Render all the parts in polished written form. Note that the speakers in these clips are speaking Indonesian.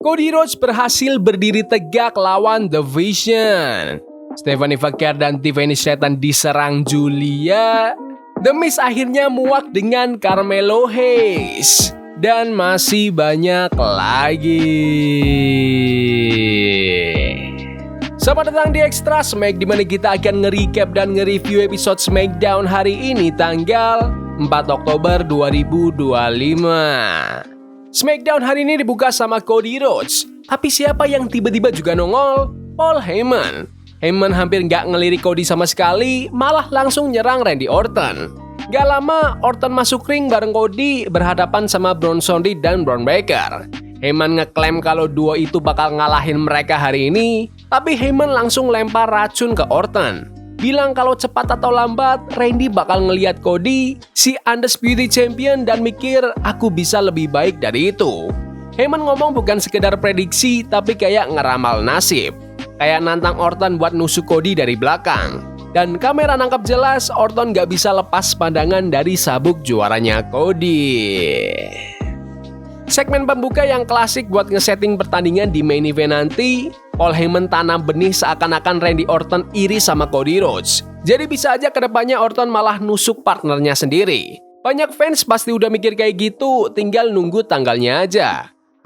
Cody Rhodes berhasil berdiri tegak lawan The Vision. Stephanie Vaquer dan Tiffany Stratton diserang Julia. The Miz akhirnya muak dengan Carmelo Hayes. Dan masih banyak lagi. Selamat datang di Extra Smack, dimana kita akan nge-recap dan nge-review episode SmackDown hari ini tanggal 4 Oktober 2025. SmackDown hari ini dibuka sama Cody Rhodes. Tapi siapa yang tiba-tiba juga nongol? Paul Heyman. Heyman hampir nggak ngelirik Cody sama sekali, malah langsung nyerang Randy Orton. Gak lama, Orton masuk ring bareng Cody berhadapan sama Bronson Reed dan Braun Breaker. Heyman ngeklaim kalau duo itu bakal ngalahin mereka hari ini, tapi Heyman langsung lempar racun ke Orton. Bilang kalau cepat atau lambat, Randy bakal ngeliat Cody, si Undisputed Champion, dan mikir aku bisa lebih baik dari itu. Heyman ngomong bukan sekedar prediksi, tapi kayak ngeramal nasib. Kayak nantang Orton buat nusuk Cody dari belakang. Dan kamera nangkap jelas Orton gak bisa lepas pandangan dari sabuk juaranya Cody. Segmen pembuka yang klasik buat ngesetting pertandingan di main event nanti, Paul Heyman tanam benih seakan-akan Randy Orton iri sama Cody Rhodes. Jadi bisa aja kedepannya Orton malah nusuk partnernya sendiri. Banyak fans pasti udah mikir kayak gitu, tinggal nunggu tanggalnya aja.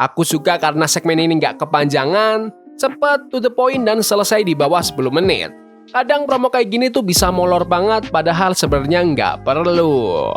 Aku suka karena segmen ini gak kepanjangan, cepet, to the point, dan selesai di bawah 10 menit. Kadang promo kayak gini tuh bisa molor banget, padahal sebenarnya nggak perlu.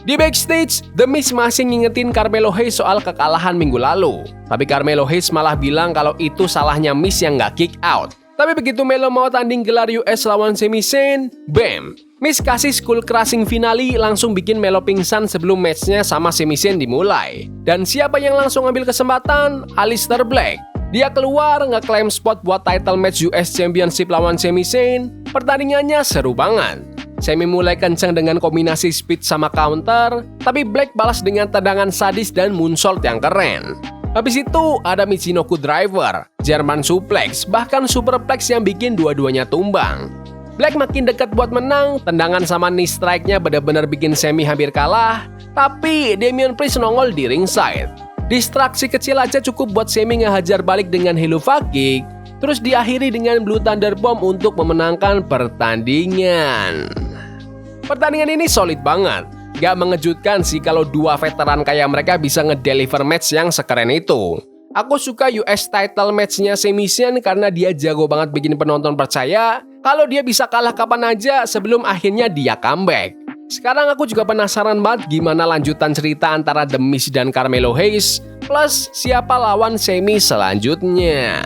Di backstage, The Miz masih ngingetin Carmelo Hayes soal kekalahan minggu lalu. Tapi Carmelo Hayes malah bilang kalau itu salahnya Miz yang nggak kick out. Tapi begitu Melo mau tanding gelar US lawan Sami Zayn, bam! Miz kasih skull crushing finale langsung bikin Melo pingsan sebelum matchnya sama Sami Zayn dimulai. Dan siapa yang langsung ambil kesempatan? Aleister Black. Dia keluar ngeklaim spot buat title match US Championship lawan Sami Zayn. Pertandingannya seru banget. Sami mulai kencang dengan kombinasi speed sama counter, tapi Black balas dengan tendangan sadis dan moonsault yang keren. Habis itu ada Michinoku Driver, German Suplex, bahkan Superplex yang bikin dua-duanya tumbang. Black makin dekat buat menang, tendangan sama knee strike-nya benar-benar bikin Sami hampir kalah, tapi Damian Priest nongol di ringside. Distraksi kecil aja cukup buat Sami ngehajar balik dengan Helluva Kick, terus diakhiri dengan Blue Thunder Bomb untuk memenangkan pertandingan. Pertandingan ini solid banget. Gak mengejutkan sih kalau dua veteran kayak mereka bisa ngedeliver match yang sekeren itu. Aku suka US title match-nya Sami Zayn karena dia jago banget bikin penonton percaya kalau dia bisa kalah kapan aja sebelum akhirnya dia comeback. Sekarang aku juga penasaran banget gimana lanjutan cerita antara The Miz dan Carmelo Hayes, plus siapa lawan Sami selanjutnya.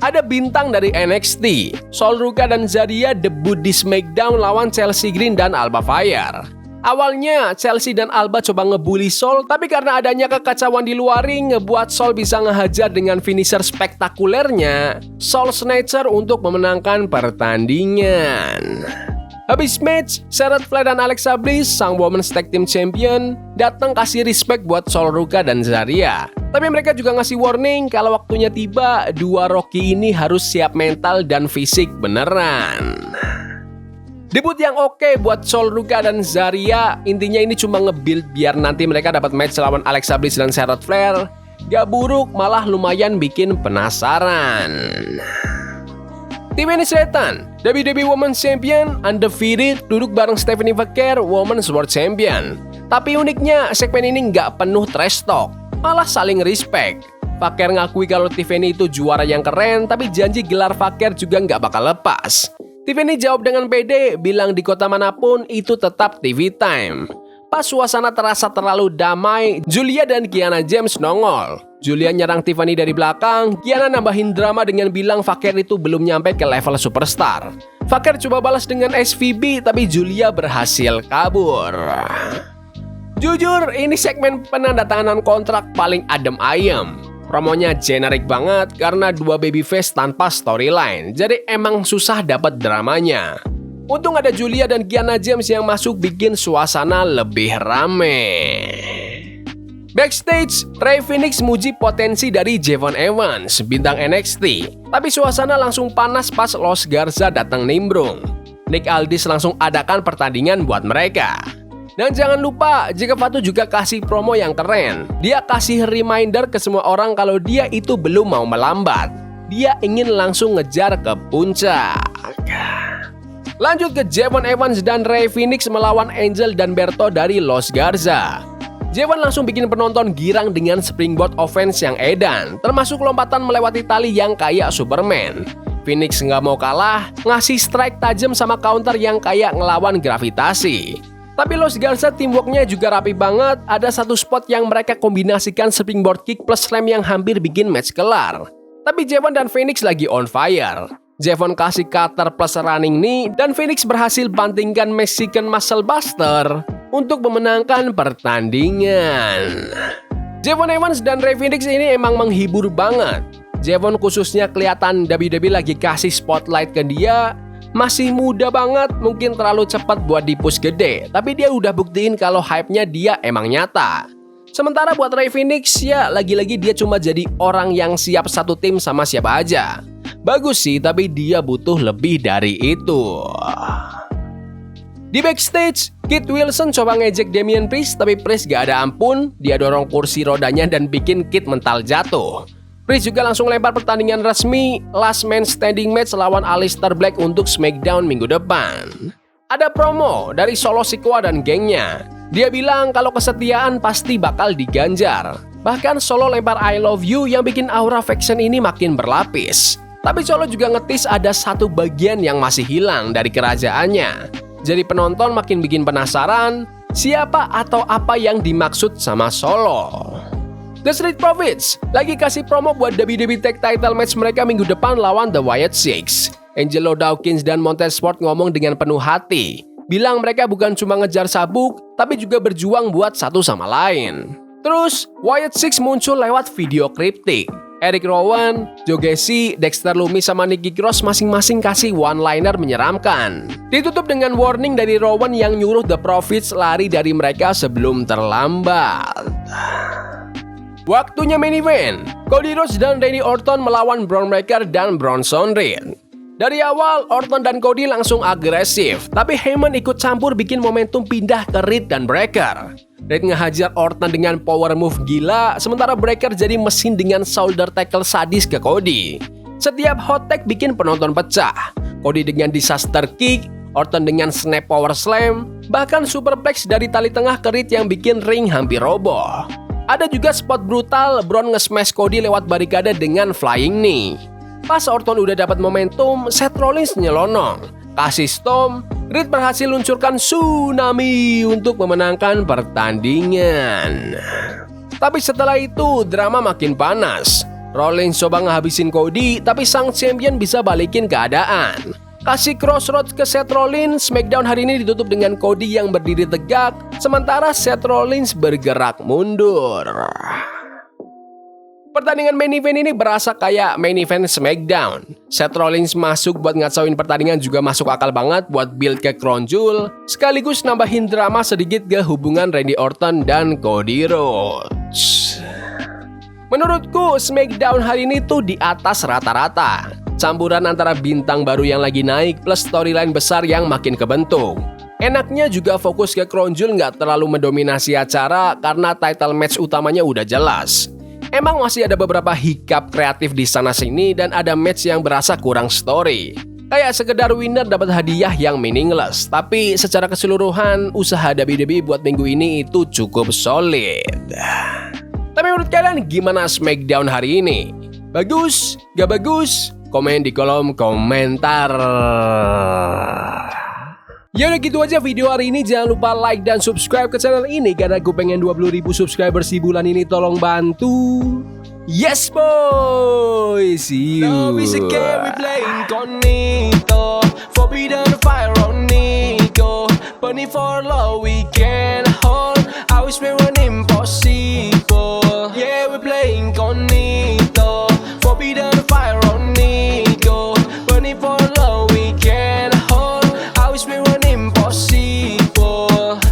Ada bintang dari NXT, Sol Ruka dan Zarya debut di SmackDown lawan Chelsea Green dan Alba Fire. Awalnya Chelsea dan Alba coba ngebully Sol, tapi karena adanya kekacauan di luar ring ngebuat Sol bisa ngehajar dengan finisher spektakulernya, Soul Snatcher, untuk memenangkan pertandingan. Habis match, Charlotte Flair dan Alexa Bliss, sang Women's Tag Team Champion, datang kasih respect buat Sol Ruka dan Zarya. Tapi mereka juga ngasih warning kalau waktunya tiba, dua Rocky ini harus siap mental dan fisik beneran. Debut yang oke buat Sol Ruka dan Zarya, intinya ini cuma nge-build biar nanti mereka dapat match lawan Alexa Bliss dan Charlotte Flair. Gak buruk, malah lumayan bikin penasaran. Tiffany Stratton, WWE Women's Champion, undefeated, duduk bareng Stephanie Vaquer, Women's World Champion. Tapi uniknya, segmen ini nggak penuh trash talk, malah saling respect. Vaquer ngakui kalau Tiffany itu juara yang keren, tapi janji gelar Vaquer juga nggak bakal lepas. Tiffany jawab dengan pede, bilang di kota manapun itu tetap TV time. Pas suasana terasa terlalu damai, Julia dan Kiana James nongol. Julia nyerang Tiffany dari belakang, Kiana nambahin drama dengan bilang Vaquer itu belum nyampe ke level superstar. Vaquer coba balas dengan SVB, tapi Julia berhasil kabur. Jujur, ini segmen penandatanganan kontrak paling adem ayem. Promonya generik banget karena dua babyface tanpa storyline, jadi emang susah dapat dramanya. Untung ada Julia dan Kiana James yang masuk bikin suasana lebih rame. Backstage, Rey Fenix muji potensi dari Javon Evans, bintang NXT. Tapi suasana langsung panas pas Los Garza datang nimbrung. Nick Aldis langsung adakan pertandingan buat mereka. Dan jangan lupa, jika Fatu juga kasih promo yang keren. Dia kasih reminder ke semua orang kalau dia itu belum mau melambat. Dia ingin langsung ngejar ke puncak. Lanjut ke Javon Evans dan Rey Fenix melawan Angel dan Berto dari Los Garza. Javon langsung bikin penonton girang dengan springboard offense yang edan, termasuk lompatan melewati tali yang kayak Superman. Phoenix nggak mau kalah, ngasih strike tajam sama counter yang kayak ngelawan gravitasi. Tapi Los Garza teamworknya juga rapi banget, ada satu spot yang mereka kombinasikan springboard kick plus slam yang hampir bikin match kelar. Tapi Javon dan Phoenix lagi on fire. Javon kasih cutter plus running knee dan Phoenix berhasil bantingkan Mexican Muscle Buster untuk memenangkan pertandingan. Javon Evans dan Rey Fenix ini emang menghibur banget. Javon khususnya kelihatan WWE lagi kasih spotlight ke dia. Masih muda banget, mungkin terlalu cepat buat di-push gede, tapi dia udah buktiin kalau hype-nya dia emang nyata. Sementara buat Rey Fenix, ya lagi-lagi dia cuma jadi orang yang siap satu tim sama siapa aja. Bagus sih, tapi dia butuh lebih dari itu. Di backstage, Kit Wilson coba ngejek Damian Priest, tapi Priest gak ada ampun. Dia dorong kursi rodanya dan bikin Kit mental jatuh. Priest juga langsung lempar pertandingan resmi Last Man Standing match lawan Aleister Black untuk SmackDown minggu depan. Ada promo dari Solo Sikoa dan gengnya. Dia bilang kalau kesetiaan pasti bakal diganjar. Bahkan Solo lempar I love you yang bikin aura faction ini makin berlapis. Tapi Solo juga ngetis ada satu bagian yang masih hilang dari kerajaannya. Jadi penonton makin bikin penasaran siapa atau apa yang dimaksud sama Solo. The Street Profits lagi kasih promo buat WWE Tag Title match mereka minggu depan lawan The Wyatt Six. Angelo Dawkins dan Montez Ford ngomong dengan penuh hati. Bilang mereka bukan cuma ngejar sabuk, tapi juga berjuang buat satu sama lain. Terus, Wyatt Six muncul lewat video kriptik. Eric Rowan, Joe Gacy, Dexter Lumis sama Nikki Cross masing-masing kasih one-liner menyeramkan. Ditutup dengan warning dari Rowan yang nyuruh The Profits lari dari mereka sebelum terlambat. Waktunya main event, Cody Rhodes dan Randy Orton melawan Bron Breakker dan Bronson Reed. Dari awal, Orton dan Cody langsung agresif, tapi Heyman ikut campur bikin momentum pindah ke Reed dan Breakker. Reed ngehajar Orton dengan power move gila, sementara Breakker jadi mesin dengan shoulder tackle sadis ke Cody. Setiap hot tag bikin penonton pecah. Cody dengan disaster kick, Orton dengan snap power slam, bahkan superplex dari tali tengah ke Reed yang bikin ring hampir roboh. Ada juga spot brutal Bron nge-smash Cody lewat barikade dengan flying knee. Pas Orton udah dapat momentum, Seth Rollins nyelonong. Kasih stomp, Reed berhasil luncurkan tsunami untuk memenangkan pertandingan. Tapi setelah itu, drama makin panas. Rollins coba ngehabisin Cody, tapi sang champion bisa balikin keadaan. Kasih crossroads ke Seth Rollins, SmackDown hari ini ditutup dengan Cody yang berdiri tegak, sementara Seth Rollins bergerak mundur. Pertandingan main event ini berasa kayak main event SmackDown. Seth Rollins masuk buat ngacauin pertandingan juga masuk akal banget buat build ke Crown Jewel, sekaligus nambahin drama sedikit ke hubungan Randy Orton dan Cody Rhodes. Menurutku, SmackDown hari ini tuh di atas rata-rata. Campuran antara bintang baru yang lagi naik plus storyline besar yang makin kebentuk. Enaknya juga fokus ke Crown Jewel nggak terlalu mendominasi acara karena title match utamanya udah jelas. Emang masih ada beberapa hiccup kreatif di sana-sini dan ada match yang berasa kurang story. Kayak sekedar winner dapat hadiah yang meaningless, tapi secara keseluruhan usaha WWE buat minggu ini itu cukup solid. Tapi menurut kalian gimana SmackDown hari ini? Bagus? Gak bagus? Komen di kolom komentar. Ya udah gitu aja video hari ini. Jangan lupa like dan subscribe ke channel ini karena gue pengen 20.000 subscribers di bulan ini. Tolong bantu. Yes boy. See you. Now is a game we playing Cognito. Forbidden fire on Nico. Bunny for love we can hold. I wish we were impossible. Yeah we playing Cognito.